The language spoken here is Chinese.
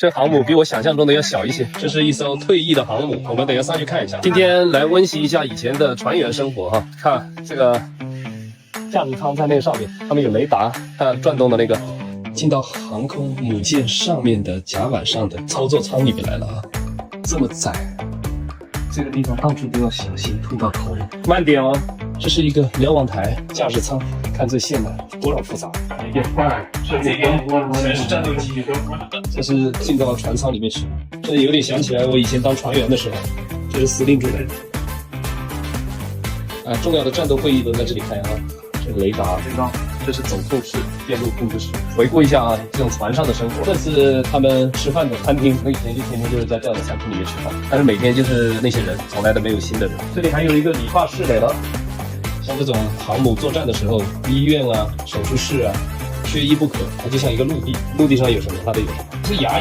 这航母比我想象中的要小一些，这是一艘退役的航母，我们等一下上去看一下。今天来温习一下以前的船员生活哈，看这个驾驶舱在那个上面，上面有雷达，看转动的那个，进到航空母舰上面的甲板上的操作舱里面来了啊，这么窄，这个地方到处都要小心碰到头。慢点哦，这是一个瞭望台，驾驶舱，看这线呢多少复杂，一个这边全是战斗机，这是进到船舱里面去，这有点想起来我以前当船员的时候，这是司令住的。重要的战斗会议都在这里开啊，这雷达，这是总控室、电路控制室。回顾一下啊，这种船上的生活，这是他们吃饭的餐厅。我以前就天天就是在这样的餐厅里面吃饭，但是每天就是那些人，从来都没有新的人。这里还有一个理发室来了，像这种航母作战的时候，医院啊、手术室啊，缺一不可。它就像一个陆地，陆地上有什么，它都有什么。是牙医。